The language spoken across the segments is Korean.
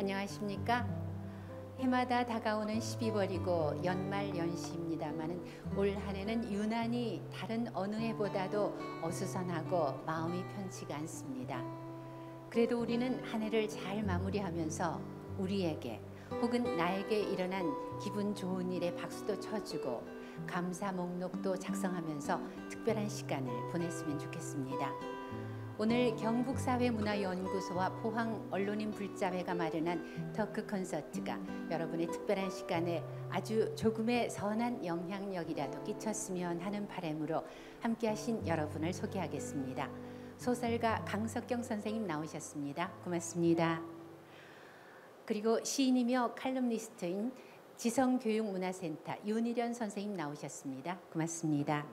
안녕하십니까? 해마다 다가오는 12월이고 연말 연시입니다마는 올 한 해는 유난히 다른 어느 해보다도 어수선하고 마음이 편치가 않습니다. 그래도 우리는 한 해를 잘 마무리하면서 우리에게 혹은 나에게 일어난 기분 좋은 일에 박수도 쳐주고 감사 목록도 작성하면서 특별한 시간을 보냈으면 좋겠습니다. 오늘 경북사회문화연구소와 포항언론인불자회가 마련한 토크 콘서트가 여러분의 특별한 시간에 아주 조금의 선한 영향력이라도 끼쳤으면 하는 바람으로 함께하신 여러분을 소개하겠습니다. 소설가 강석경 선생님 나오셨습니다. 고맙습니다. 그리고 시인이며 칼럼니스트인 지성교육문화센터 윤희련 선생님 나오셨습니다. 고맙습니다.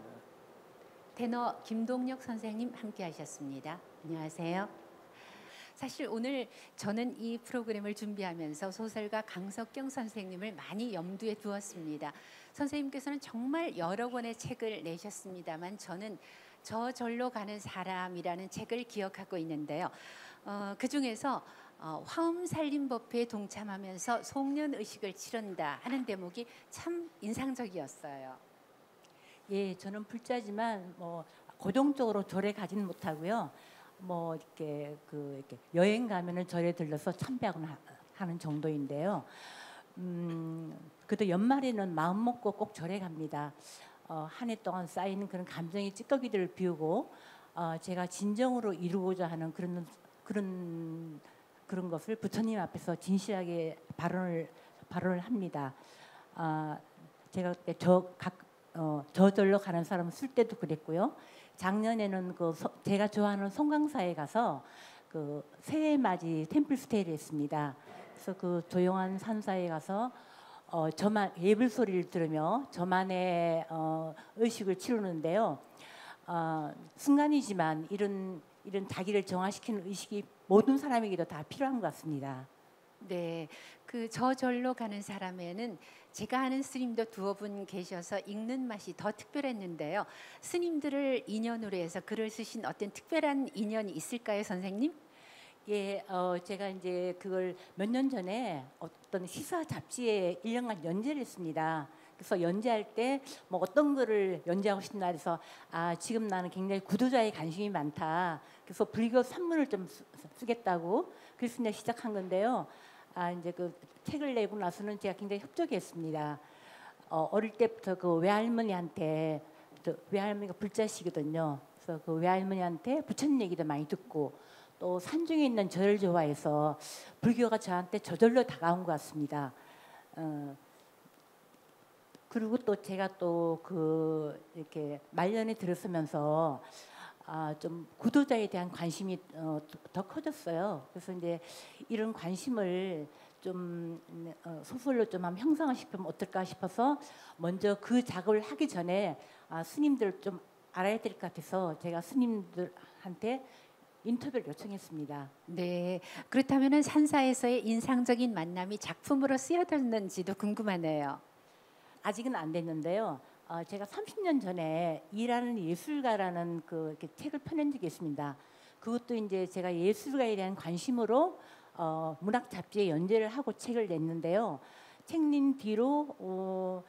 테너 김동혁 선생님 함께 하셨습니다. 안녕하세요. 사실 오늘 저는 이 프로그램을 준비하면서 소설가 강석경 선생님을 많이 염두에 두었습니다. 선생님께서는 정말 여러 권의 책을 내셨습니다만 저는 저절로 가는 사람이라는 책을 기억하고 있는데요. 그중에서 화엄살림법회에 동참하면서 송년의식을 치른다 하는 대목이 참 인상적이었어요. 예, 저는 불자지만 고정적으로 절에 가지는 못하고요. 이렇게 여행 가면은 절에 들러서 참배하곤 하는 정도인데요. 그래도 연말에는 마음 먹고 꼭 절에 갑니다. 한 해 동안 쌓이는 그런 감정의 찌꺼기들을 비우고 제가 진정으로 이루고자 하는 그런 것을 부처님 앞에서 진실하게 발언을 합니다. 제가 저절로 가는 사람은 쓸 때도 그랬고요. 작년에는 제가 좋아하는 송강사에 가서 새해 맞이 템플 스테이를 했습니다. 그래서 그 조용한 산사에 가서 저만 예불 소리를 들으며 저만의 의식을 치르는데요. 순간이지만 이런 자기를 정화시키는 의식이 모든 사람에게도 다 필요한 것 같습니다. 네, 그 저절로 가는 사람에는 제가 아는 스님도 두어 분 계셔서 읽는 맛이 더 특별했는데요. 스님들을 인연으로 해서 글을 쓰신 어떤 특별한 인연이 있을까요, 선생님? 예, 제가 이제 그걸 몇 년 전에 어떤 시사 잡지에 1년간 연재를 했습니다. 그래서 연재할 때 어떤 글을 연재하고 싶나 해서 지금 나는 굉장히 구도자에 관심이 많다. 그래서 불교 산문을 좀 쓰겠다고 그래서 이제 시작한 건데요. 이제 그 책을 내고 나서는 제가 굉장히 협조했습니다. 어릴 때부터 그 외할머니한테 외할머니가 불자시거든요. 그래서 그 외할머니한테 부처님 얘기도 많이 듣고 또 산중에 있는 절을 좋아해서 불교가 저한테 저절로 다가온 것 같습니다. 그리고 또 제가 또 이렇게 말년에 들었으면서 좀 구도자에 대한 관심이 더 커졌어요. 그래서 이제 이런 관심을 좀 소설로 좀 한번 형성을 시키면 어떨까 싶어서 먼저 그 작업을 하기 전에 스님들 좀 알아야 될 것 같아서 제가 스님들한테 인터뷰를 요청했습니다. 네, 그렇다면 산사에서의 인상적인 만남이 작품으로 쓰여졌는지도 궁금하네요. 아직은 안 됐는데요. 제가 30년 전에 일하는 예술가라는 이렇게 책을 펴낸 적이 있습니다. 그것도 이제 제가 예술가에 대한 관심으로 문학 잡지에 연재를 하고 책을 냈는데요. 책 낸 뒤로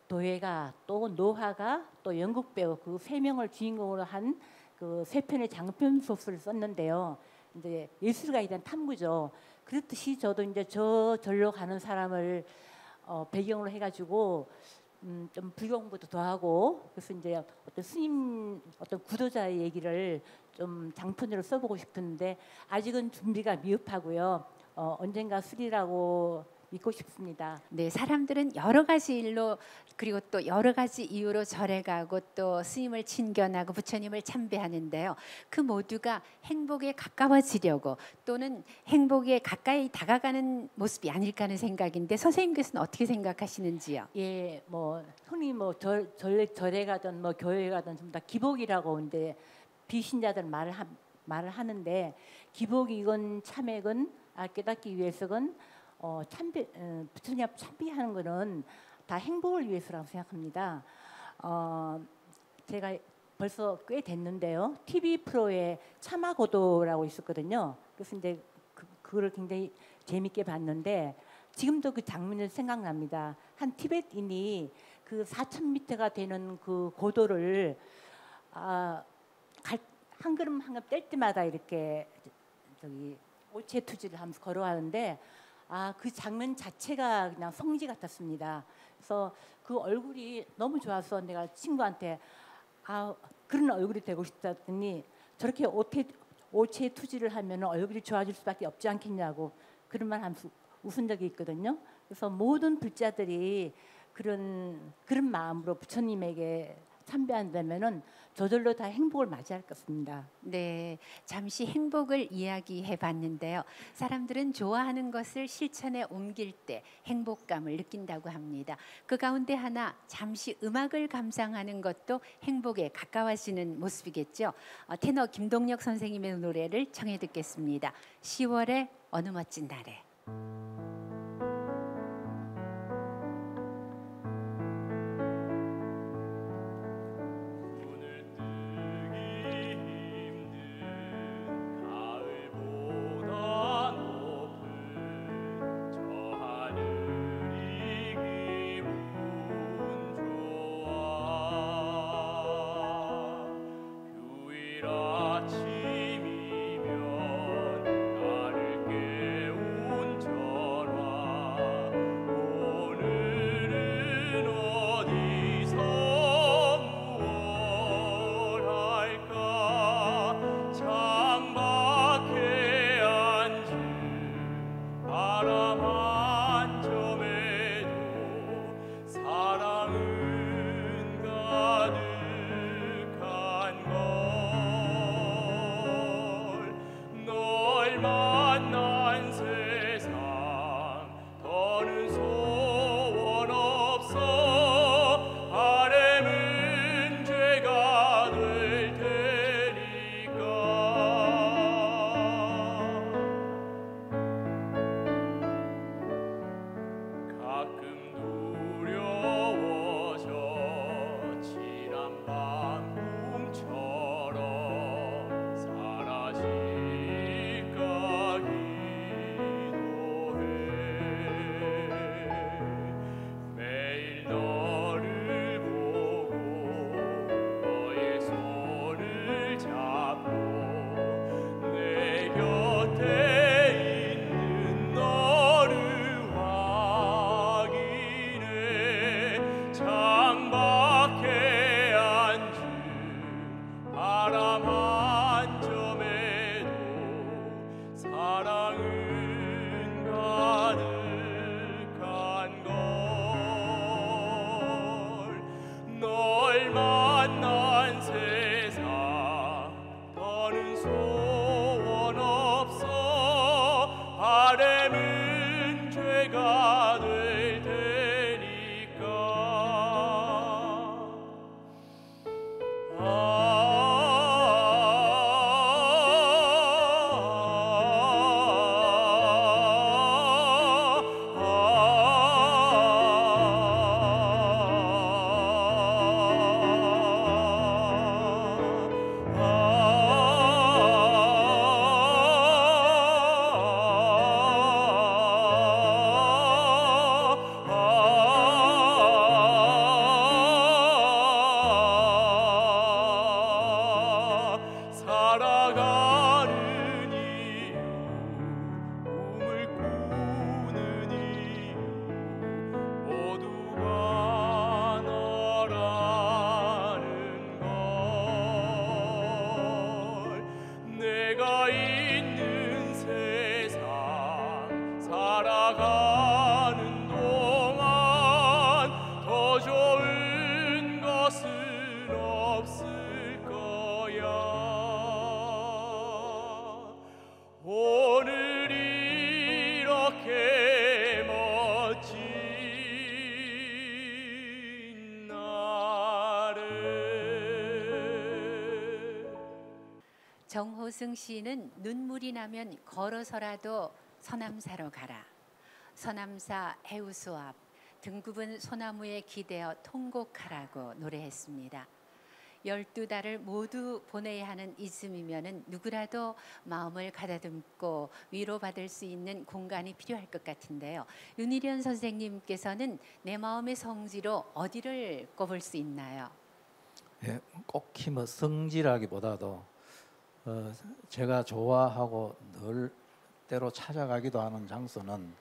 도예가 또 노화가 또 연극 배우 그 세 명을 주인공으로 한 그 세 편의 장편 소설을 썼는데요. 이제 예술가에 대한 탐구죠. 그렇듯이 저도 이제 저절로 가는 사람을 배경으로 해가지고 좀 불교 공부도 더 하고 그래서 이제 어떤 스님 어떤 구도자의 얘기를 좀 장편으로 써보고 싶은데 아직은 준비가 미흡하고요. 언젠가 쓰리라고 믿고 싶습니다. 네, 사람들은 여러 가지 일로 그리고 또 여러 가지 이유로 절에 가고 또 스님을 친견하고 부처님을 참배하는데요. 그 모두가 행복에 가까워지려고 또는 행복에 가까이 다가가는 모습이 아닐까 하는 생각인데 선생님께서는 어떻게 생각하시는지요? 예, 흔히 절에 가든 교회에 가든 전부 다 기복이라고 이제 비신자들 말을 하는데 기복이건 참회건 깨닫기 위해서건 부처님 앞 참배하는 거는 다 행복을 위해서라고 생각합니다. 제가 벌써 꽤 됐는데요. TV 프로에 참화고도라고 있었거든요. 그래서 이제 그거를 굉장히 재밌게 봤는데 지금도 그 장면이 생각납니다. 한 티베트인이 그 4,000m가 되는 그 고도를 한 걸음 한 걸음 뗄 때마다 이렇게 저기 오체투지를 하면서 걸어가는데 그 장면 자체가 그냥 성지 같았습니다. 그래서 그 얼굴이 너무 좋아서 내가 친구한테 그런 얼굴이 되고 싶다더니 저렇게 오체투지를 하면 얼굴이 좋아질 수밖에 없지 않겠냐고 그런 말 하면서 웃은 적이 있거든요. 그래서 모든 불자들이 그런 마음으로 부처님에게 참배한다면은 저절로 다 행복을 맞이할 것입니다. 네, 잠시 행복을 이야기해 봤는데요. 사람들은 좋아하는 것을 실천에 옮길 때 행복감을 느낀다고 합니다. 그 가운데 하나 잠시 음악을 감상하는 것도 행복에 가까워지는 모습이겠죠. 테너 김동력 선생님의 노래를 청해 듣겠습니다. 10월의 어느 멋진 날에. 정호승 시인은 눈물이 나면 걸어서라도 서남사로 가라. 서남사 해우소 앞 등굽은 소나무에 기대어 통곡하라고 노래했습니다. 12달을 모두 보내야 하는 이쯤이면은 누구라도 마음을 가다듬고 위로받을 수 있는 공간이 필요할 것 같은데요. 윤희련 선생님께서는 내 마음의 성지로 어디를 꼽을 수 있나요? 예, 꼭히 뭐 성지라기보다도 제가 좋아하고 늘 때로 찾아가기도 하는 장소는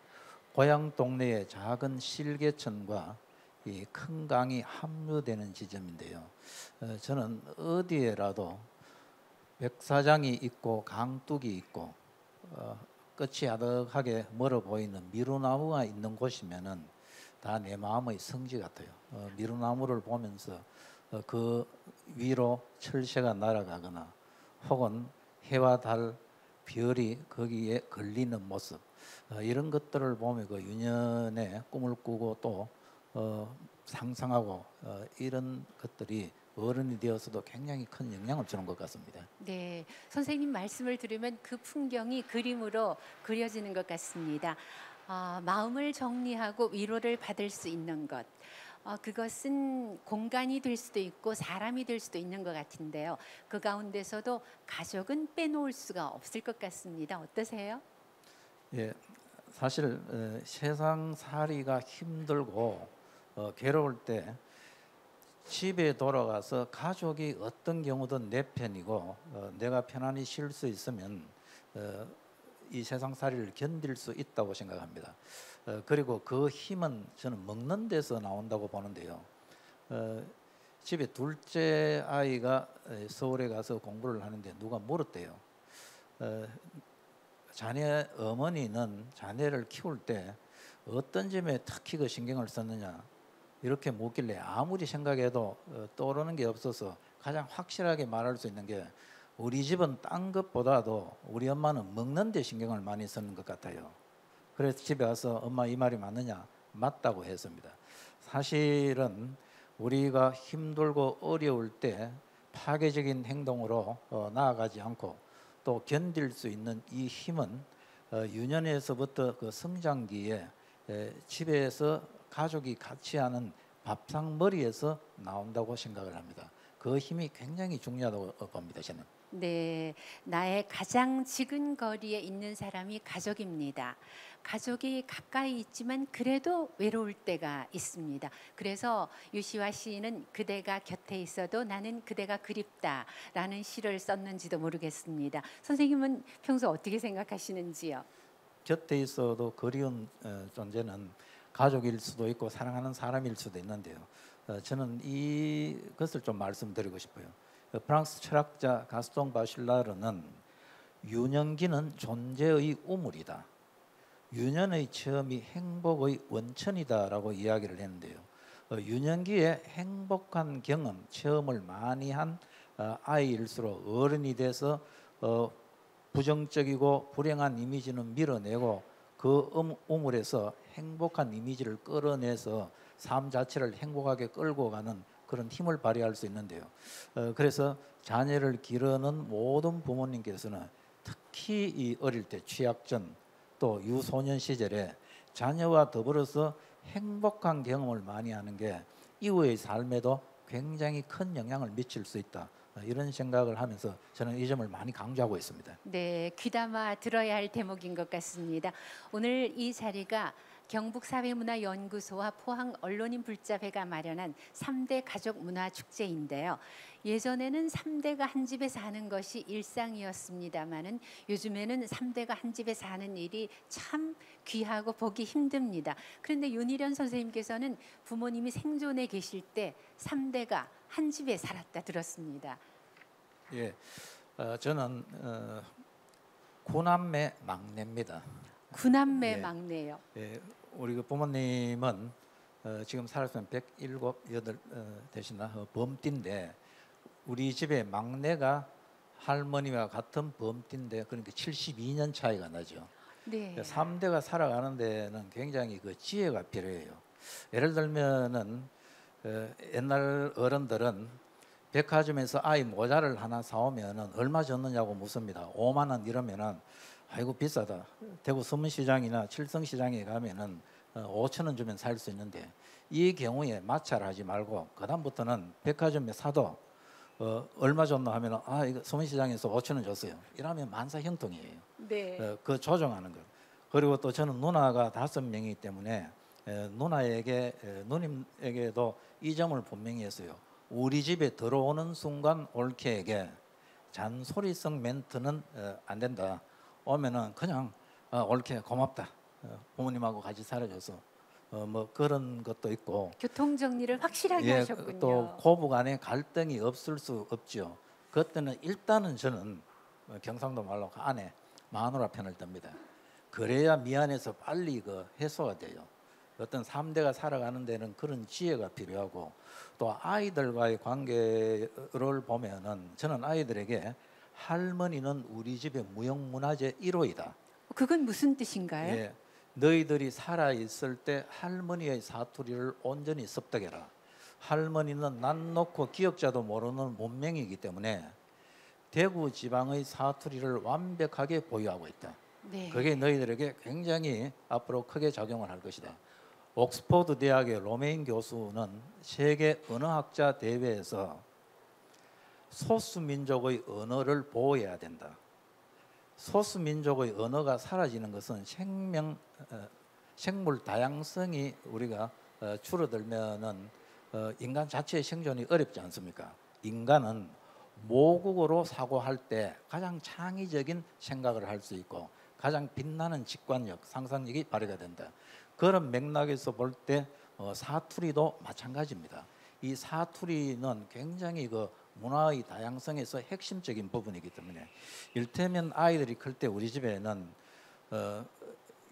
고향 동네의 작은 실개천과 이 큰 강이 합류되는 지점인데요. 저는 어디에라도 백사장이 있고 강둑이 있고 끝이 아득하게 멀어 보이는 미루나무가 있는 곳이면은 다 내 마음의 성지 같아요. 미루나무를 보면서 그 위로 철새가 날아가거나 혹은 해와 달, 별이 거기에 걸리는 모습, 이런 것들을 보면 그 유년의 꿈을 꾸고 또 상상하고 이런 것들이 어른이 되어서도 굉장히 큰 영향을 주는 것 같습니다. 네, 선생님 말씀을 들으면 그 풍경이 그림으로 그려지는 것 같습니다. 마음을 정리하고 위로를 받을 수 있는 것. 그것은 공간이 될 수도 있고 사람이 될 수도 있는 것 같은데요. 그 가운데서도 가족은 빼놓을 수가 없을 것 같습니다. 어떠세요? 예, 사실 세상살이가 힘들고 괴로울 때 집에 돌아가서 가족이 어떤 경우든 내 편이고 내가 편안히 쉴 수 있으면 이 세상살이를 견딜 수 있다고 생각합니다. 그리고 그 힘은 저는 먹는 데서 나온다고 보는데요. 집에 둘째 아이가 서울에 가서 공부를 하는데 누가 물었대요. 자네 어머니는 자네를 키울 때 어떤 점에 특히 그 신경을 썼느냐 이렇게 묻길래 아무리 생각해도 떠오르는 게 없어서 가장 확실하게 말할 수 있는 게 우리 집은 딴 것보다도 우리 엄마는 먹는 데 신경을 많이 쓰는 것 같아요. 그래서 집에 와서 엄마 이 말이 맞느냐? 맞다고 했습니다. 사실은 우리가 힘들고 어려울 때 파괴적인 행동으로 나아가지 않고 또 견딜 수 있는 이 힘은 유년에서부터 그 성장기에 집에서 가족이 같이 하는 밥상머리에서 나온다고 생각을 합니다. 그 힘이 굉장히 중요하다고 봅니다. 저는. 네, 나의 가장 지근거리에 있는 사람이 가족입니다. 가족이 가까이 있지만 그래도 외로울 때가 있습니다. 그래서 유시화 시인은 그대가 곁에 있어도 나는 그대가 그립다라는 시를 썼는지도 모르겠습니다. 선생님은 평소 어떻게 생각하시는지요? 곁에 있어도 그리운 존재는 가족일 수도 있고 사랑하는 사람일 수도 있는데요. 저는 이것을 좀 말씀드리고 싶어요. 프랑스 철학자 가스통 바실라르는 유년기는 존재의 우물이다. 유년의 체험이 행복의 원천이다라고 이야기를 했는데요. 유년기에 행복한 경험, 체험을 많이 한 아이일수록 어른이 돼서 부정적이고 불행한 이미지는 밀어내고 그 우물에서 행복한 이미지를 끌어내서 삶 자체를 행복하게 끌고 가는 그런 힘을 발휘할 수 있는데요. 그래서 자녀를 기르는 모든 부모님께서는 특히 이 어릴 때 취약전 또 유소년 시절에 자녀와 더불어서 행복한 경험을 많이 하는 게 이후의 삶에도 굉장히 큰 영향을 미칠 수 있다. 이런 생각을 하면서 저는 이 점을 많이 강조하고 있습니다. 네, 귀담아 들어야 할 대목인 것 같습니다. 오늘 이 자리가 경북사회문화연구소와 포항언론인불자회가 마련한 3대 가족문화축제인데요. 예전에는 3대가 한 집에 사는 것이 일상이었습니다마는 요즘에는 3대가 한 집에 사는 일이 참 귀하고 보기 힘듭니다. 그런데 윤희련 선생님께서는 부모님이 생존해 계실 때 3대가 한 집에 살았다 들었습니다. 예, 저는 구남매 막내입니다. 구남매 예. 막내요. 예, 우리 그 부모님은 지금 살았으면 107, 8 되시나 범띠인데 우리 집에 막내가 할머니와 같은 범띠인데 그러니까 72년 차이가 나죠. 네. 3대가 살아가는 데는 굉장히 그 지혜가 필요해요. 예를 들면은 옛날 어른들은 백화점에서 아이 모자를 하나 사오면은 얼마 줬느냐고 묻습니다. 5만 원 이러면은 아이고 비싸다. 대구 서문시장이나 칠성시장에 가면은 5천 원 주면 살 수 있는데 이 경우에 마찰하지 말고 그다음부터는 백화점에 사도 얼마 줬나 하면 이거 서문시장에서 5천 원 줬어요. 이러면 만사 형통이에요. 네. 그 조정하는 것. 그리고 또 저는 누나가 5명이기 때문에 누님에게도 이 점을 분명히 했어요. 우리 집에 들어오는 순간 올케에게 잔소리성 멘트는 안 된다. 오면은 그냥 올케 고맙다. 부모님하고 같이 살아줘서 뭐 그런 것도 있고. 교통 정리를 확실하게 하셨군요. 또 고부간에 갈등이 없을 수 없죠. 그때는 일단은 저는 경상도 말로 안에 마누라 편을 듭니다. 그래야 미안해서 빨리 그 해소가 돼요. 어떤 3대가 살아가는 데는 그런 지혜가 필요하고 또 아이들과의 관계를 보면은 저는 아이들에게 할머니는 우리 집의 무형문화재 1호이다. 그건 무슨 뜻인가요? 예, 너희들이 살아있을 때 할머니의 사투리를 온전히 습득해라. 할머니는 난 놓고 기억자도 모르는 문명이기 때문에 대구 지방의 사투리를 완벽하게 보유하고 있다. 네. 그게 너희들에게 굉장히 앞으로 크게 작용을 할 것이다. 옥스퍼드 대학의 로메인 교수는 세계 언어학자 대회에서 소수민족의 언어를 보호해야 된다. 소수민족의 언어가 사라지는 것은 생물 다양성이 우리가 줄어들면은 인간 자체의 생존이 어렵지 않습니까? 인간은 모국어로 사고할 때 가장 창의적인 생각을 할 수 있고 가장 빛나는 직관력, 상상력이 발휘가 된다. 그런 맥락에서 볼 때 사투리도 마찬가지입니다. 이 사투리는 굉장히 그 문화의 다양성에서 핵심적인 부분이기 때문에 일테면 아이들이 클 때 우리 집에는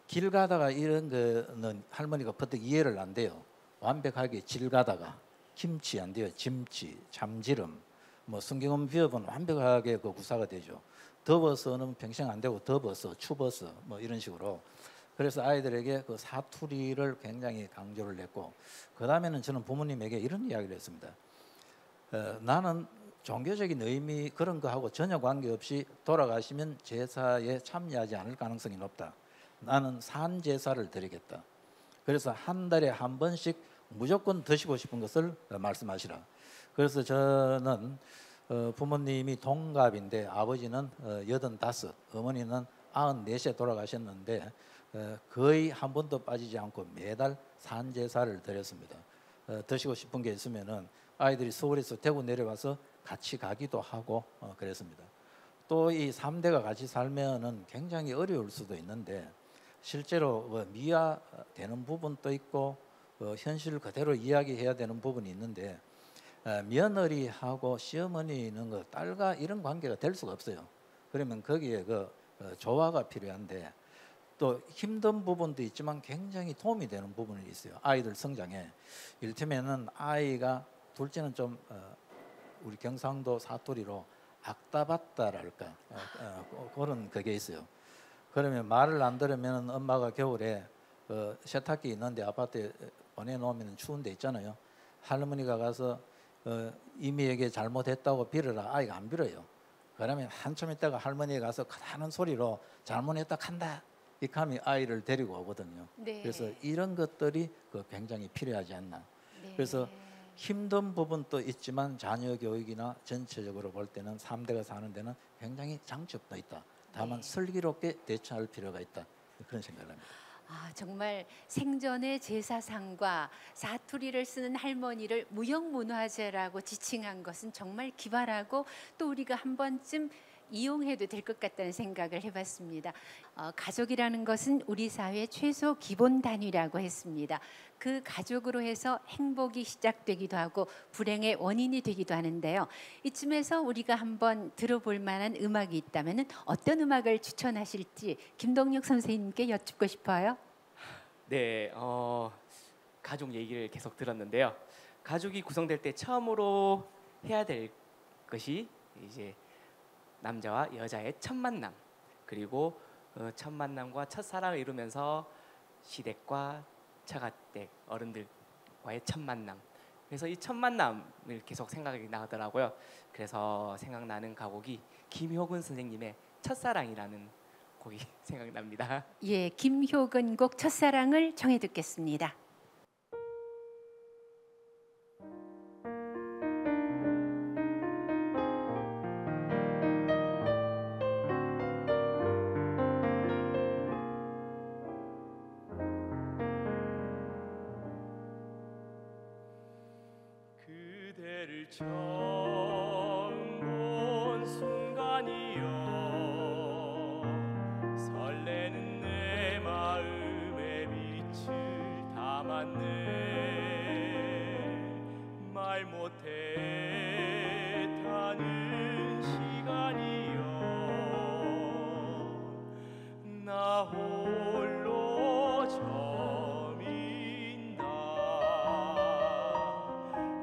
길 가다가 이런 거는 할머니가 버뜩 이해를 안 돼요. 완벽하게 길 가다가 김치 안 돼요. 김치, 참지름, 뭐 성경음 비읍은 완벽하게 그 구사가 되죠. 덮어서는 평생 안 되고 덮어서, 추버서 뭐 이런 식으로. 그래서 아이들에게 그 사투리를 굉장히 강조를 했고 그 다음에는 저는 부모님에게 이런 이야기를 했습니다. 나는 종교적인 의미 그런 거하고 전혀 관계없이 돌아가시면 제사에 참여하지 않을 가능성이 높다. 나는 산제사를 드리겠다. 그래서 한 달에 한 번씩 무조건 드시고 싶은 것을 말씀하시라. 그래서 저는 부모님이 동갑인데 아버지는 85, 어머니는 94에 돌아가셨는데 거의 한 번도 빠지지 않고 매달 산제사를 드렸습니다. 드시고 싶은 게 있으면은 아이들이 서울에서 대구 내려와서 같이 가기도 하고 그랬습니다. 또 이 3대가 같이 살면은 굉장히 어려울 수도 있는데 실제로 미화되는 부분도 있고 현실 그대로 이야기해야 되는 부분이 있는데 며느리하고 시어머니는 그 딸과 이런 관계가 될 수가 없어요. 그러면 거기에 그 조화가 필요한데 또 힘든 부분도 있지만 굉장히 도움이 되는 부분이 있어요. 아이들 성장에. 이를테면은 아이가 둘째는 좀 우리 경상도 사투리로 악다봤다랄까 그런 그게 있어요. 그러면 말을 안 들으면 엄마가 겨울에 세탁기 있는데 아파트에 보내놓으면 추운 데 있잖아요. 할머니가 가서 이미에게 잘못했다고 빌어라. 아이가 안 빌어요. 그러면 한참 있다가 할머니가 가서 크다는 소리로 잘못했다 한다. 이렇게 하면 아이를 데리고 오거든요. 네. 그래서 이런 것들이 굉장히 필요하지 않나. 네. 그래서 힘든 부분도 있지만 자녀 교육이나 전체적으로 볼 때는 3대가 사는 데는 굉장히 장점도 있다. 다만 네. 슬기롭게 대처할 필요가 있다. 그런 생각을 합니다. 정말 생전의 제사상과 사투리를 쓰는 할머니를 무형문화재라고 지칭한 것은 정말 기발하고 또 우리가 한 번쯤 이용해도 될 것 같다는 생각을 해봤습니다. 가족이라는 것은 우리 사회의 최소 기본 단위라고 했습니다. 그 가족으로 해서 행복이 시작되기도 하고 불행의 원인이 되기도 하는데요. 이쯤에서 우리가 한번 들어볼 만한 음악이 있다면 어떤 음악을 추천하실지 김동력 선생님께 여쭙고 싶어요. 네, 가족 얘기를 계속 들었는데요. 가족이 구성될 때 처음으로 해야 될 것이 이제 남자와 여자의 첫 만남, 그리고 첫 만남과 첫 사랑을 이루면서 시댁과 처가댁 어른들과의 첫 만남. 그래서 이 첫 만남을 계속 생각이 나더라고요. 그래서 생각나는 가곡이 김효근 선생님의 첫사랑이라는 곡이 생각납니다. 예, 김효근 곡 첫사랑을 청해 듣겠습니다. 처음 본 순간이여 설레는 내 마음에 빛을 담았네 말 못했다는 시간이여 나 홀로 저민다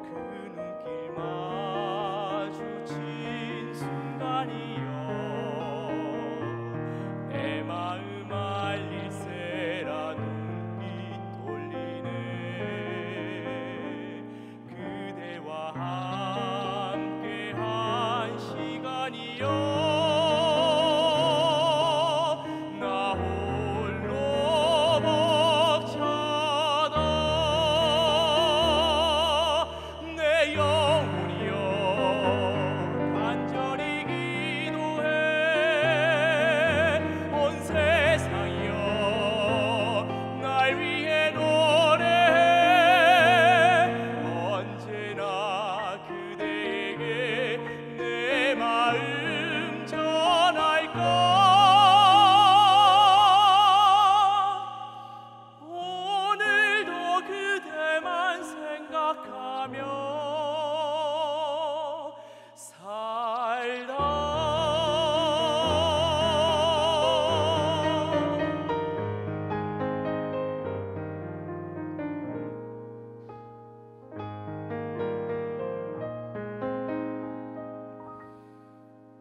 그 눈길 마주친 순간이여 내 마음 알릴세라 눈빛 돌리네 그대와 함께한 시간이여 나 홀로 벅차다 내 영혼이여 간절히 기도해 온 세상이여 날 위해 노래해 언제나 그대에게 내 마음 전할까 오늘도 그대만 생각하며 살다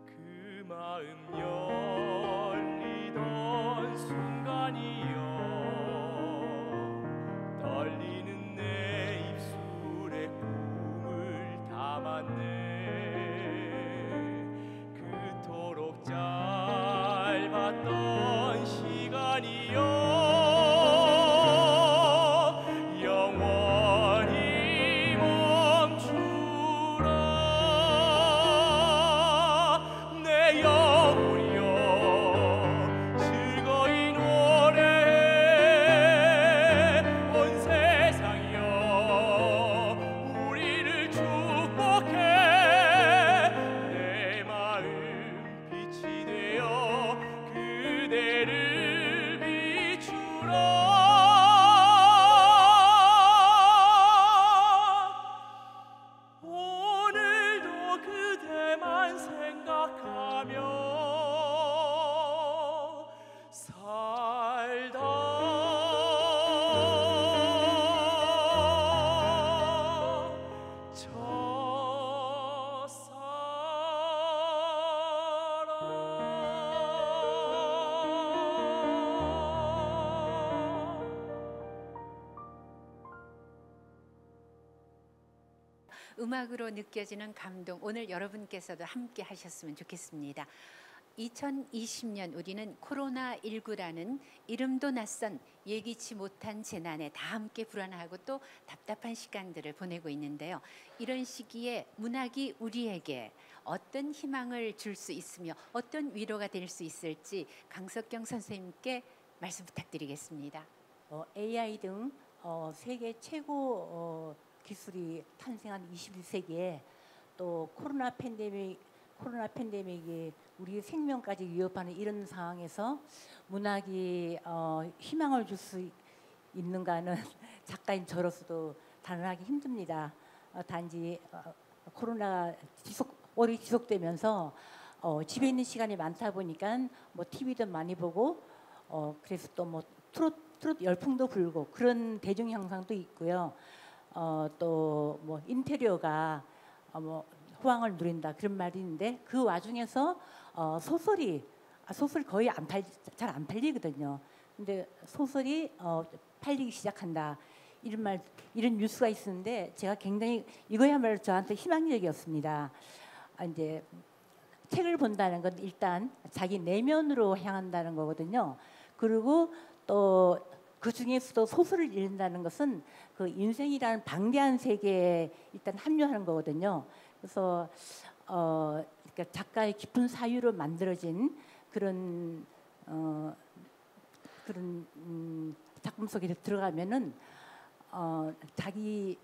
그 마음 열리던 순간이여 떨리는 내 입술에 꿈을 담았네 그토록 짧았던 시간이여 영원히 멈추라 내 영혼이여 즐거이 노래해 온 세상이여 우리를 축복해 내 마음 빛이 되어 그대를 비추라 오늘도 그대만 생각하며 살다 음악으로 느껴지는 감동 오늘 여러분께서도 함께 하셨으면 좋겠습니다. 2020년 우리는 코로나19라는 이름도 낯선 예기치 못한 재난에 다 함께 불안하고 또 답답한 시간들을 보내고 있는데요. 이런 시기에 문학이 우리에게 어떤 희망을 줄 수 있으며 어떤 위로가 될 수 있을지 강석경 선생님께 말씀 부탁드리겠습니다. AI 등 세계 최고 기술이 탄생한 21세기에 또 코로나 팬데믹이 우리 생명까지 위협하는 이런 상황에서 문학이 희망을 줄 수 있는가는 작가인 저로서도 단언하기 힘듭니다. 단지 코로나가 오래 지속되면서 집에 있는 시간이 많다 보니까 뭐 TV도 많이 보고 그래서 또 뭐 트롯 열풍도 불고 그런 대중 현상도 있고요. 또 뭐 인테리어가 뭐 호황을 누린다 그런 말이 있는데 그 와중에서 소설이 거의 잘 안 팔리거든요. 근데 소설이 팔리기 시작한다 이런 뉴스가 있었는데 제가 굉장히 이거야말로 저한테 희망적이었습니다. 이제 책을 본다는 건 일단 자기 내면으로 향한다는 거거든요. 그리고 또 그 중에서도 소설을 읽는다는 것은 그 인생이라는 방대한 세계에 일단 합류하는 거거든요. 그래서 그러니까 작가의 깊은 사유로 만들어진 그런 작품 속에 들어가면은 자기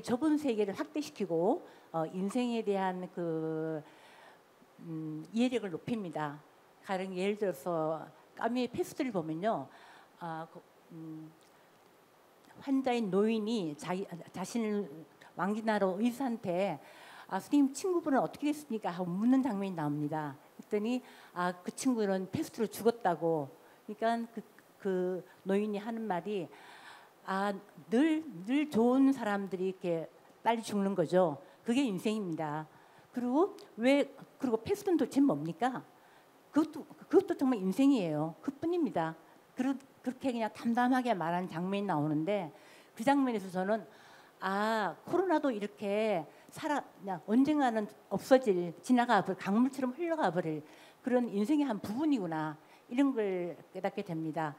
좁은 세계를 확대시키고 인생에 대한 그 이해력을 높입니다. 가령 예를 들어서 까미의 페스트를 보면요, 환자인 노인이 자신을 왕진하러 의사한테 선생님 친구분은 어떻게 됐습니까? 하고 묻는 장면이 나옵니다. 그랬더니 그 친구는 페스트로 죽었다고. 그러니까 그 노인이 하는 말이 늘 좋은 사람들이 이렇게 빨리 죽는 거죠. 그게 인생입니다. 그리고 페스트는 도대체 뭡니까? 그것도 정말 인생이에요. 그뿐입니다. 그렇게 그냥 담담하게 말하는 장면이 나오는데 그 장면에서 저는 코로나도 이렇게 그냥 언젠가는 없어질, 지나가버릴, 강물처럼 흘러가버릴 그런 인생의 한 부분이구나, 이런 걸 깨닫게 됩니다.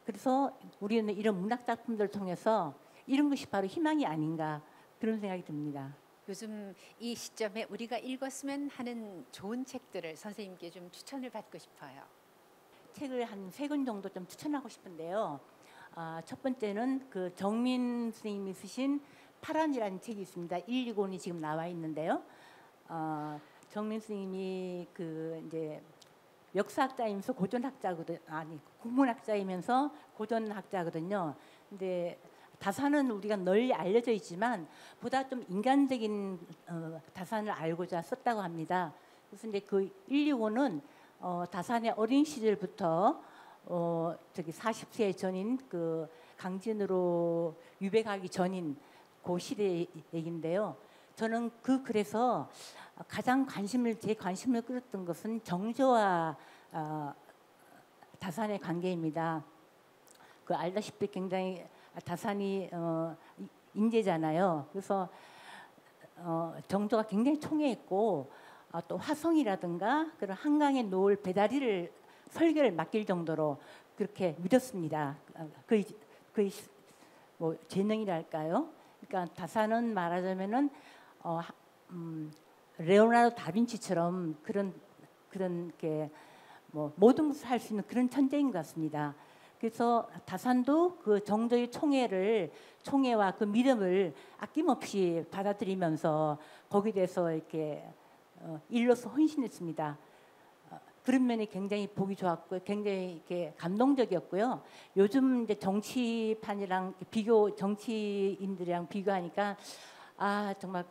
그래서 우리는 이런 문학 작품들을 통해서 이런 것이 바로 희망이 아닌가, 그런 생각이 듭니다. 요즘 이 시점에 우리가 읽었으면 하는 좋은 책들을 선생님께 좀 추천을 받고 싶어요. 책을 한 3권 정도 좀 추천하고 싶은데요. 첫 번째는 그 정민 선생님이 쓰신 파란이라는 책이 있습니다. 1, 2권이 지금 나와 있는데요. 정민 선생님이 그 이제 역사학자이면서 국문학자이면서 고전학자거든요. 근데 다산은 우리가 널리 알려져 있지만 보다 좀 인간적인 다산을 알고자 썼다고 합니다. 그래서 이제 그 1, 2권은 다산의 어린 시절부터 40세 전인 그 강진으로 유배가기 전인 그 시대 얘기인데요. 저는 그 글에서 가장 제 관심을 끌었던 것은 정조와 다산의 관계입니다. 그 알다시피 굉장히 다산이 인재잖아요. 그래서 정조가 굉장히 총애했고 또 화성이라든가 그런 한강에 놓을 배다리를 설계를 맡길 정도로 그렇게 믿었습니다. 뭐 재능이랄까요? 그러니까 다산은 말하자면은 레오나르도 다빈치처럼 그런 게 뭐 모든 것을 할 수 있는 그런 천재인 것 같습니다. 그래서 다산도 그 정조의 총애와 그 믿음을 아낌없이 받아들이면서 거기에 대해서 이렇게 일로서 헌신했습니다. 그런 면이 굉장히 보기 좋았고 굉장히 이렇게 감동적이었고요. 요즘 이제 정치판이랑 정치인들이랑 비교하니까 정말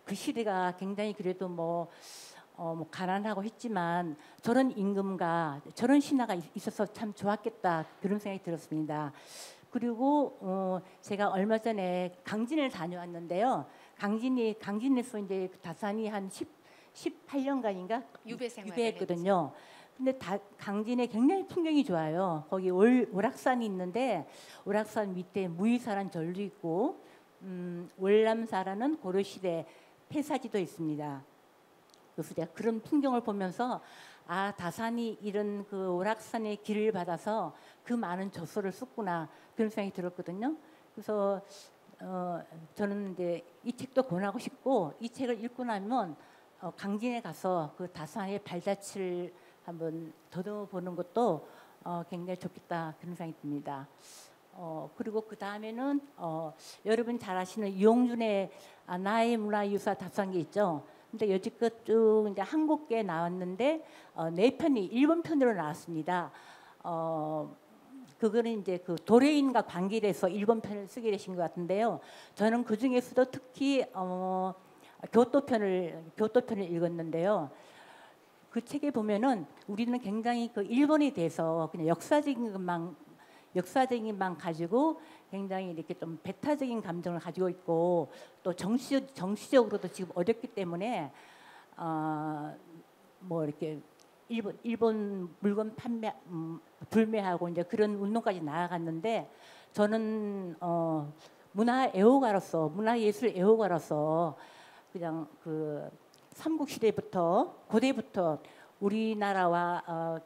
그 시대가 굉장히 그래도 뭐 가난하고 했지만 저런 임금과 저런 신하가 있어서 참 좋았겠다, 그런 생각이 들었습니다. 그리고 제가 얼마 전에 강진을 다녀왔는데요. 강진에서 이제 다산이 한 18년간인가 유배했거든요. 근데 강진에 굉장히 풍경이 좋아요. 거기 오락산이 있는데 오락산 밑에 무의사란 절도 있고 월남사라는 고려시대 폐사지도 있습니다. 그래서 제가 그런 풍경을 보면서 다산이 이런 그 오락산의 길을 받아서 그 많은 저서를 썼구나, 그런 생각이 들었거든요. 그래서 저는 이제 이 책도 권하고 싶고, 이 책을 읽고 나면 강진에 가서 그 다산의 발자취를 한번 더듬어 보는 것도 굉장히 좋겠다, 그런 생각이 듭니다. 그리고 그 다음에는 여러분 잘 아시는 이용준의 나의 문화유산 답상기 있죠. 근데 여지껏 쭉 이제 한국계 나왔는데 4편이 일본 편으로 나왔습니다. 그거는 이제 그 도레인과 관계돼서 일본 편을 쓰게 되신 것 같은데요. 저는 그 중에서도 특히 교토편을 읽었는데요. 그 책에 보면은 우리는 굉장히 그 일본에 대해서 그냥 역사적인 것만 가지고 굉장히 이렇게 좀 배타적인 감정을 가지고 있고, 또 정치적으로도 지금 어렵기 때문에 뭐 이렇게 일본 물건 불매하고 이제 그런 운동까지 나아갔는데, 저는 문화예술 애호가로서 그냥 그 삼국시대부터 고대부터 우리나라와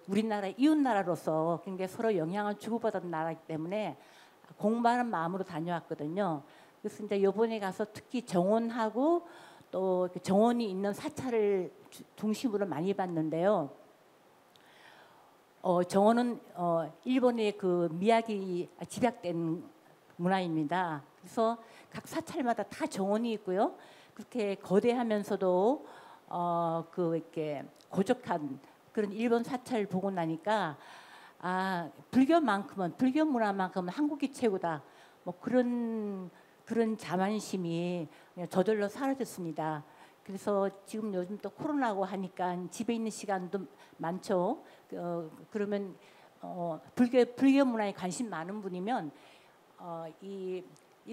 우리나라 이웃 나라로서 굉장히 서로 영향을 주고받은 나라이기 때문에 공부하는 마음으로 다녀왔거든요. 그래서 이제 이번에 가서 특히 정원하고 또 정원이 있는 사찰을 중심으로 많이 봤는데요. 정원은 일본의 그 미야기 집약된 문화입니다. 그래서 각 사찰마다 다 정원이 있고요. 그렇게 거대하면서도 그 이렇게 고적한 그런 일본 사찰을 보고 나니까 아 불교만큼은 불교 문화만큼은 한국이 최고다. 뭐 그런 자만심이 그냥 저절로 사라졌습니다. 그래서 지금 요즘 또 코로나고 하니까 집에 있는 시간도 많죠. 그러면 불교 문화에 관심 많은 분이면 이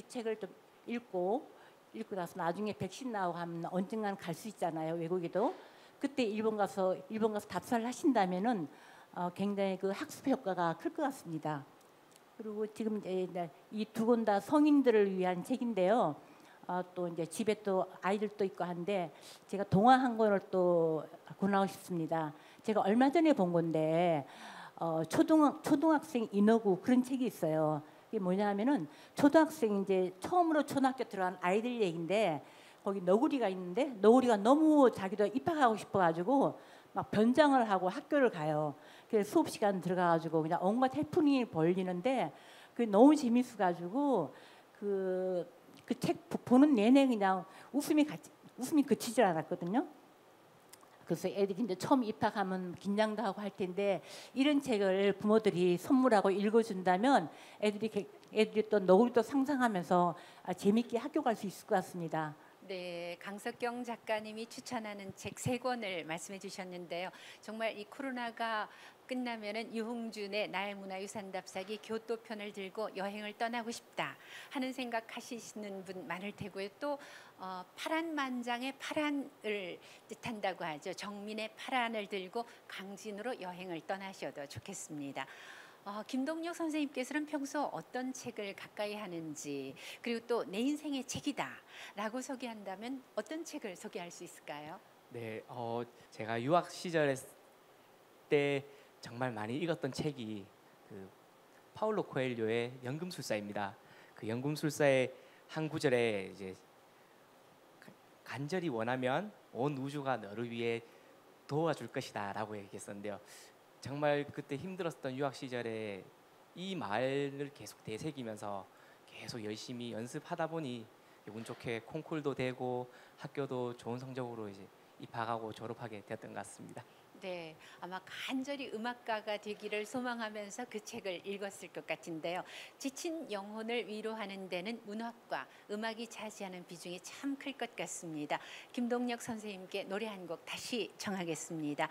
책을 좀 읽고 나서 나중에 백신 나오고 하면 언젠가는 갈 수 있잖아요. 외국에도. 그때 일본 가서 답사를 하신다면은 굉장히 그 학습 효과가 클 것 같습니다. 그리고 지금 이제 이 두 권 다 성인들을 위한 책인데요. 또 이제 집에 또 아이들도 있고 한데 제가 동화 한 권을 또 권하고 싶습니다. 제가 얼마 전에 본 건데 초등학생 인어구 그런 책이 있어요. 이게 뭐냐면은 초등학생 이제 처음으로 초등학교 들어간 아이들 얘기인데 거기 너구리가 있는데 너구리가 너무 자기도 입학하고 싶어가지고 막 변장을 하고 학교를 가요. 그래서 수업 시간 들어가가지고 그냥 온갖 해프닝이 벌리는데 그게 너무 재밌어가지고 그 책 보는 내내 그냥 웃음이 그치질 않았거든요. 그래서 애들이 이제 처음 입학하면 긴장도 하고 할 텐데 이런 책을 부모들이 선물하고 읽어준다면 애들이 또 너구리도 상상하면서 재밌게 학교 갈 수 있을 것 같습니다. 네, 강석경 작가님이 추천하는 책 3권을 말씀해 주셨는데요. 정말 이 코로나가 끝나면은 유흥준의 나의 문화유산 답사기 교토편을 들고 여행을 떠나고 싶다 하는 생각 하시는 분 많을 테고요. 또 파란만장의 파란을 뜻한다고 하죠. 정민의 파란을 들고 강진으로 여행을 떠나셔도 좋겠습니다. 김동력 선생님께서는 평소 어떤 책을 가까이 하는지, 그리고 또 내 인생의 책이다라고 소개한다면 어떤 책을 소개할 수 있을까요? 네, 제가 유학 시절 때 정말 많이 읽었던 책이 그 파울로 코엘료의 연금술사입니다. 그 연금술사의 한 구절에 이제 간절히 원하면 온 우주가 너를 위해 도와줄 것이다라고 얘기했었는데요. 정말 그때 힘들었던 유학 시절에 이 말을 계속 되새기면서 계속 열심히 연습하다 보니 운 좋게 콩쿨도 되고 학교도 좋은 성적으로 이제 입학하고 졸업하게 되었던 것 같습니다. 네, 아마 간절히 음악가가 되기를 소망하면서 그 책을 읽었을 것 같은데요. 지친 영혼을 위로하는 데는 문학과 음악이 차지하는 비중이 참 클 것 같습니다. 김동력 선생님께 노래 한 곡 다시 청하겠습니다.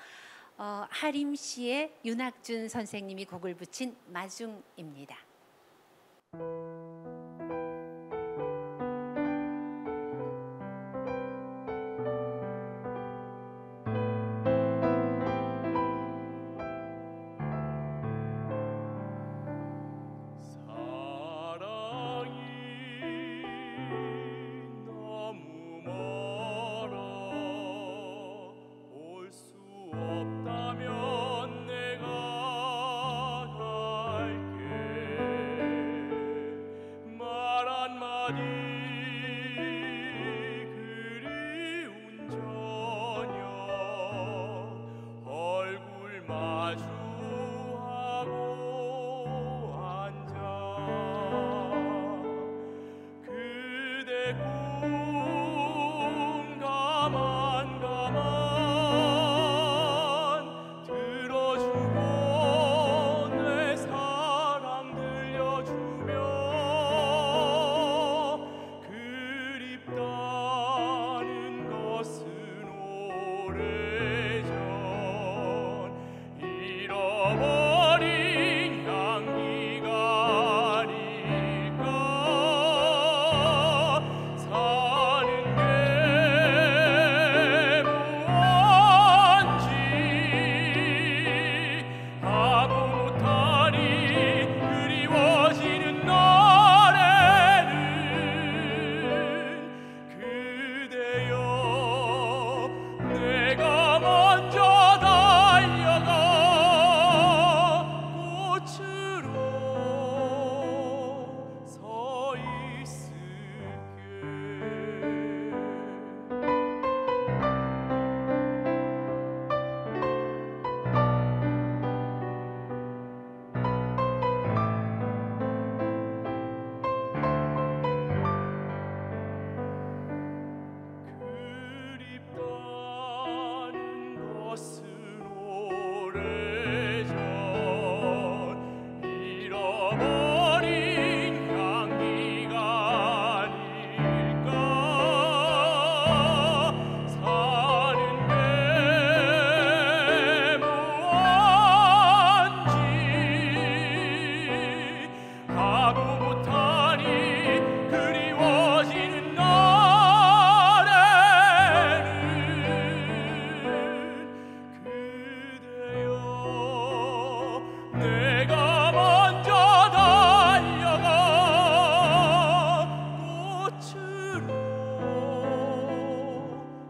하림 씨의 윤학준 선생님이 곡을 붙인 마중입니다. 없다면 내가 갈게 말 한마디 그리운 저녁 얼굴 마주하고 앉아 그대 꿈 가만 들어주고 내 사랑 들려주며 잃어버린 향기가 아닐까 사는 게 무언지 하고 못하니 그리워지는 그대여 내가 먼저 달려가 꽃으로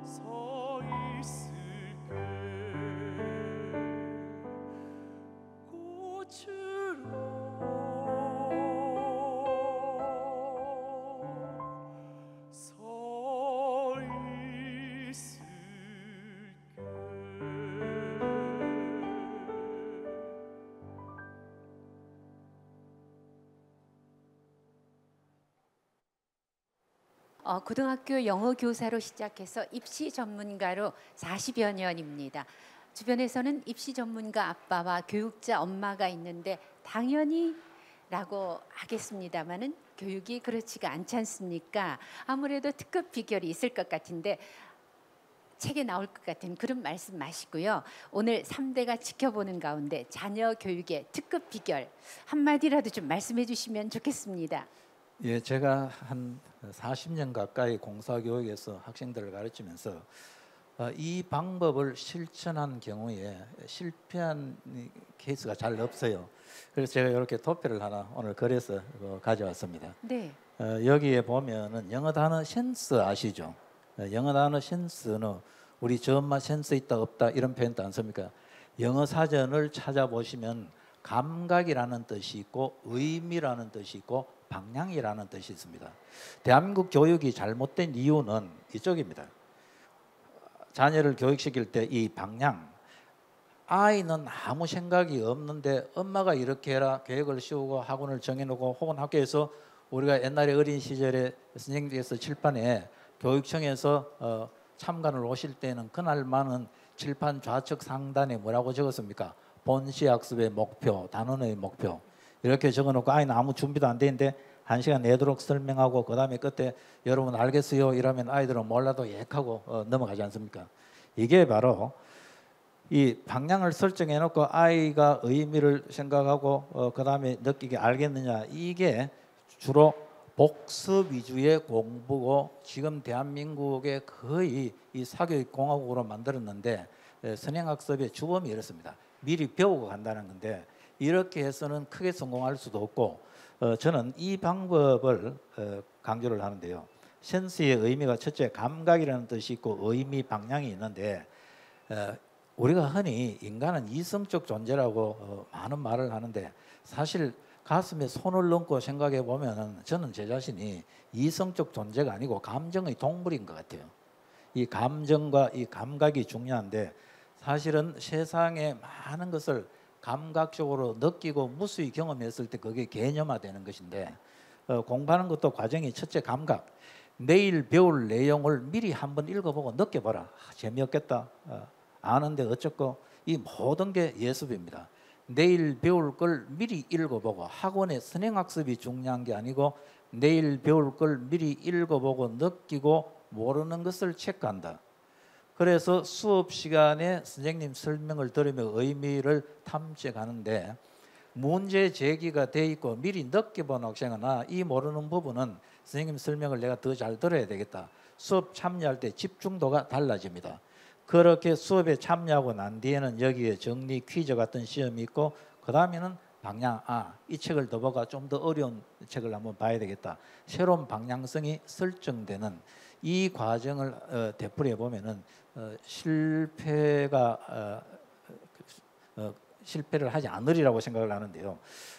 서 있을게 꽃으로 서 있을게 고등학교 영어 교사로 시작해서 입시 전문가로 40여 년입니다. 주변에서는 입시 전문가 아빠와 교육자 엄마가 있는데 당연히 라고 하겠습니다마는 교육이 그렇지가 않지 않습니까? 아무래도 특급 비결이 있을 것 같은데 책에 나올 것 같은 그런 말씀 마시고요. 오늘 3대가 지켜보는 가운데 자녀 교육의 특급 비결 한마디라도 좀 말씀해 주시면 좋겠습니다. 예, 제가 한 40년 가까이 공사교육에서 학생들을 가르치면서 이 방법을 실천한 경우에 실패한 케이스가 잘 없어요. 그래서 제가 이렇게 도표를 하나 오늘 그래서 가져왔습니다. 네. 여기에 보면은 영어 단어 센스 아시죠? 영어 단어 센스는 우리 저 엄마 센스 있다 없다 이런 표현도 안 씁니까? 영어 사전을 찾아보시면 감각이라는 뜻이 있고 의미라는 뜻이 있고 방향이라는 뜻이 있습니다. 대한민국 교육이 잘못된 이유는 이쪽입니다. 자녀를 교육시킬 때 이 방향, 아이는 아무 생각이 없는데 엄마가 이렇게 해라 계획을 씌우고 학원을 정해놓고 혹은 학교에서 우리가 옛날에 어린 시절에 선생님께서 칠판에 교육청에서 참관을 오실 때는 그날만은 칠판 좌측 상단에 뭐라고 적었습니까? 본시 학습의 목표, 단원의 목표 이렇게 적어놓고 아이는 아무 준비도 안 되는데 1시간 내도록 설명하고 그 다음에 끝에 여러분 알겠어요 이러면 아이들은 몰라도 예하고 넘어가지 않습니까? 이게 바로 이 방향을 설정해 놓고 아이가 의미를 생각하고 그 다음에 느끼게 알겠느냐 이게 주로 복습 위주의 공부고 지금 대한민국의 거의 이 사교육공화국으로 만들었는데 선행학습의 주범이 이렇습니다. 미리 배우고 간다는 건데 이렇게 해서는 크게 성공할 수도 없고 저는 이 방법을 강조를 하는데요. 센스의 의미가 첫째 감각이라는 뜻이 있고 의미 방향이 있는데 우리가 흔히 인간은 이성적 존재라고 많은 말을 하는데 사실 가슴에 손을 얹고 생각해 보면은 저는 제 자신이 이성적 존재가 아니고 감정의 동물인 것 같아요. 이 감정과 이 감각이 중요한데 사실은 세상의 많은 것을 감각적으로 느끼고 무수히 경험했을 때 그게 개념화되는 것인데 공부하는 것도 과정이 첫째 감각. 내일 배울 내용을 미리 한번 읽어보고 느껴봐라. 재미없겠다. 아는데 어쩌고 이 모든 게 예습입니다. 내일 배울 걸 미리 읽어보고 학원의 선행학습이 중요한 게 아니고 내일 배울 걸 미리 읽어보고 느끼고 모르는 것을 체크한다. 그래서 수업 시간에 선생님 설명을 들으며 의미를 탐색하는데 문제 제기가 돼 있고 미리 느껴본 학생은 이 모르는 부분은 선생님 설명을 내가 더 잘 들어야 되겠다. 수업 참여할 때 집중도가 달라집니다. 그렇게 수업에 참여하고 난 뒤에는 여기에 정리 퀴즈 같은 시험이 있고 그 다음에는 방향 이 책을 더 보고 좀 더 어려운 책을 한번 봐야 되겠다. 새로운 방향성이 설정되는 이 과정을 되풀이해 보면은 실패를 하지 않으리라고 생각을 하는데요.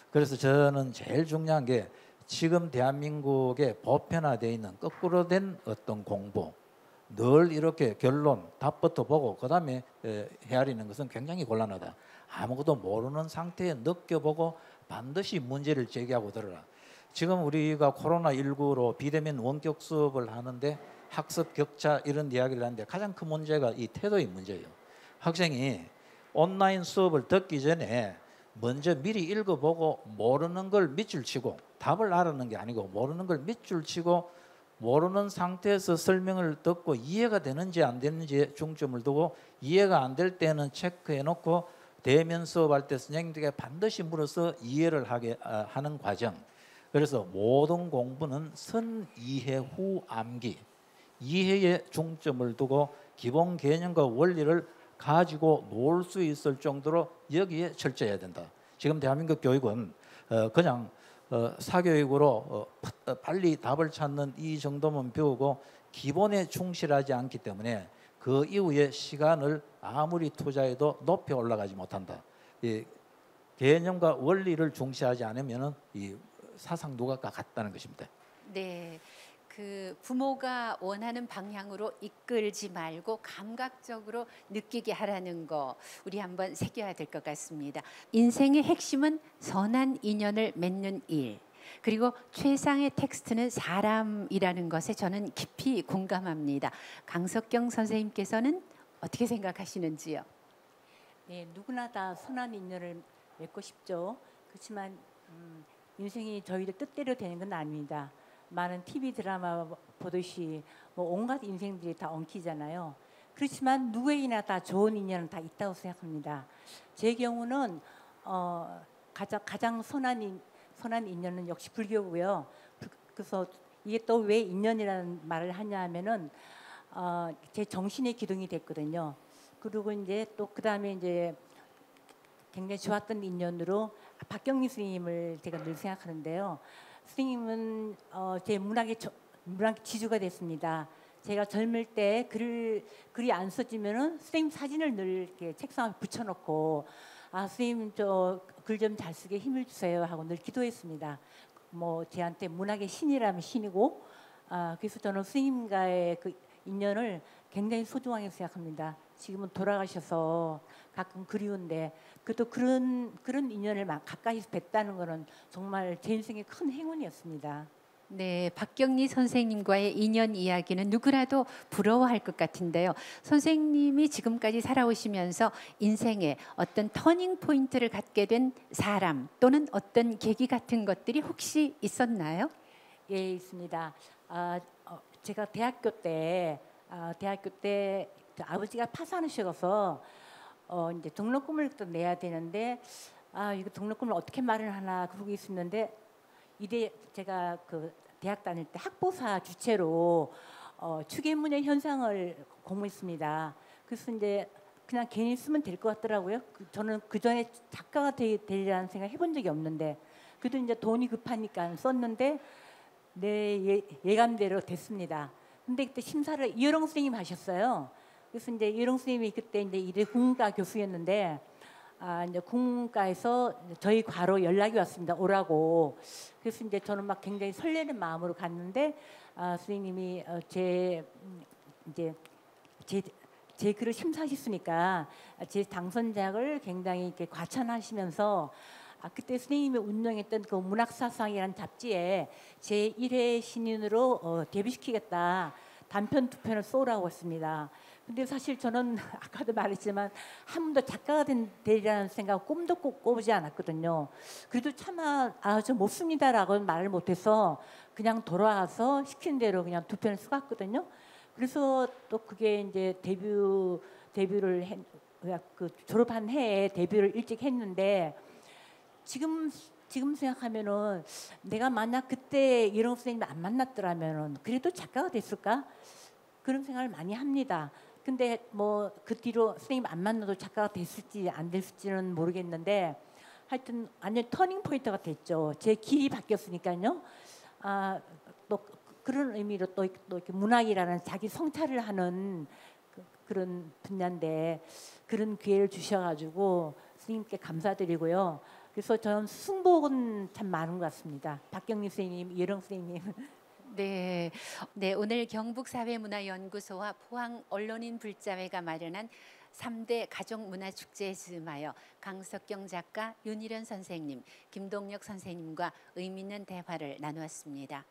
그래서 저는 제일 중요한 게 지금 대한민국에 보편화되어 있는 거꾸로 된 어떤 공부 늘 이렇게 결론 답부터 보고 그 다음에 헤아리는 것은 굉장히 곤란하다. 아무것도 모르는 상태에 느껴보고 반드시 문제를 제기하고 들어라. 지금 우리가 코로나19로 비대면 원격 수업을 하는데 학습 격차 이런 이야기를 하는데 가장 큰 문제가 이 태도의 문제예요. 학생이 온라인 수업을 듣기 전에 먼저 미리 읽어보고 모르는 걸 밑줄 치고 답을 알아는 게 아니고 모르는 걸 밑줄 치고 모르는 상태에서 설명을 듣고 이해가 되는지 안 되는지에 중점을 두고 이해가 안 될 때는 체크해 놓고 대면 수업할 때 선생님들에게 반드시 물어서 이해를 하게 하는 과정. 그래서 모든 공부는 선이해 후 암기, 이해에 중점을 두고 기본 개념과 원리를 가지고 놀 수 있을 정도로 여기에 철저해야 된다. 지금 대한민국 교육은 그냥 사교육으로 빨리 답을 찾는 이 정도만 배우고 기본에 충실하지 않기 때문에 그 이후에 시간을 아무리 투자해도 높이 올라가지 못한다. 이 개념과 원리를 중시하지 않으면 이 사상 누각과 같다는 것입니다. 네. 그 부모가 원하는 방향으로 이끌지 말고 감각적으로 느끼게 하라는 거 우리 한번 새겨야 될 것 같습니다. 인생의 핵심은 선한 인연을 맺는 일. 그리고 최상의 텍스트는 사람이라는 것에 저는 깊이 공감합니다. 강석경 선생님께서는 어떻게 생각하시는지요? 네, 누구나 다 선한 인연을 맺고 싶죠. 그렇지만 인생이 저희들 뜻대로 되는 건 아닙니다. 많은 TV 드라마 보듯이 뭐 온갖 인생들이 다 엉키잖아요. 그렇지만 누구에게나 다 좋은 인연은 다 있다고 생각합니다. 제 경우는 가장 선한 인연은 역시 불교고요. 그래서 이게 또 왜 인연이라는 말을 하냐 하면은 제 정신의 기둥이 됐거든요. 그리고 이제 또 그다음에 이제 굉장히 좋았던 인연으로 박경리 스님을 제가 늘 생각하는데요. 스님은 제 문학 지주가 됐습니다. 제가 젊을 때 글이 안 써지면은 스님 사진을 늘 이렇게 책상에 붙여놓고 스님 저 글 좀 잘 쓰게 힘을 주세요 하고 늘 기도했습니다. 뭐 제한테 문학의 신이라면 신이고 그래서 저는 스님과의 그 인연을 굉장히 소중하게 생각합니다. 지금은 돌아가셔서 가끔 그리운데 그래도 그런 인연을 가까이서 뵀다는 거는 정말 제 인생의 큰 행운이었습니다. 네, 박경리 선생님과의 인연 이야기는 누구라도 부러워할 것 같은데요. 선생님이 지금까지 살아오시면서 인생에 어떤 터닝 포인트를 갖게 된 사람 또는 어떤 계기 같은 것들이 혹시 있었나요? 예, 있습니다. 제가 대학교 때 아버지가 파산하셔서 이제 등록금을 또 내야 되는데 이거 등록금을 어떻게 마련하나 그러고 있었는데 제가 그 대학 다닐 때 학보사 주체로 추계문의 현상을 공부했습니다. 그래서 이제 그냥 괜히 쓰면 될 것 같더라고요. 저는 그 전에 작가가 되리라는 생각 해본 적이 없는데 그래도 이제 돈이 급하니까 썼는데 내 예감대로 됐습니다. 근데 그때 심사를 이어롱 선생님 하셨어요. 그래서 이제 이어롱 선생님이 그때 이제 이대 국문과 교수였는데 이제 국문과에서 저희 과로 연락이 왔습니다. 오라고. 그래서 이제 저는 막 굉장히 설레는 마음으로 갔는데 선생님이 제 글을 심사하셨으니까 제 당선작을 굉장히 이렇게 과찬하시면서 그때 선생님이 운영했던 그 문학사상이라는 잡지에 제 1회 신인으로 데뷔시키겠다. 단편 2편을 쏘라고 했습니다. 근데 사실 저는 아까도 말했지만 한 번도 작가가 되리라는 생각 꿈도 꿔보지 않았거든요. 그래도 차마 저 못 씁니다라고 말을 못해서 그냥 돌아와서 시킨 대로 그냥 2편을 써갔거든요. 그래서 또 그게 이제 데뷔를 그 졸업한 해에 데뷔를 일찍 했는데 지금 생각하면은 내가 만약 그때 이런 선생님을 안 만났더라면은 그래도 작가가 됐을까? 그런 생각을 많이 합니다. 근데 뭐 그 뒤로 선생님 안 만나도 작가가 됐을지 안 됐을지는 모르겠는데 하여튼 완전 터닝 포인트가 됐죠. 제 길이 바뀌었으니까요. 또 그런 의미로 또 이렇게 문학이라는 자기 성찰을 하는 그런 분야인데 그런 기회를 주셔가지고 선생님께 감사드리고요. 그래서 저는 승복은 참 많은 것 같습니다. 박경리 선생님, 이혜령 선생님. 네, 오늘 경북사회문화연구소와 포항 언론인 불자회가 마련한 3대 가족문화축제에 즈음하여 강석경 작가, 윤일현 선생님, 김동혁 선생님과 의미 있는 대화를 나누었습니다.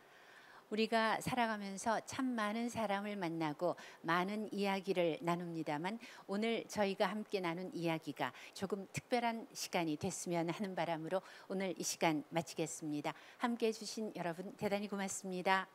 우리가 살아가면서 참 많은 사람을 만나고 많은 이야기를 나눕니다만 오늘 저희가 함께 나눈 이야기가 조금 특별한 시간이 됐으면 하는 바람으로 오늘 이 시간 마치겠습니다. 함께 해주신 여러분 대단히 고맙습니다.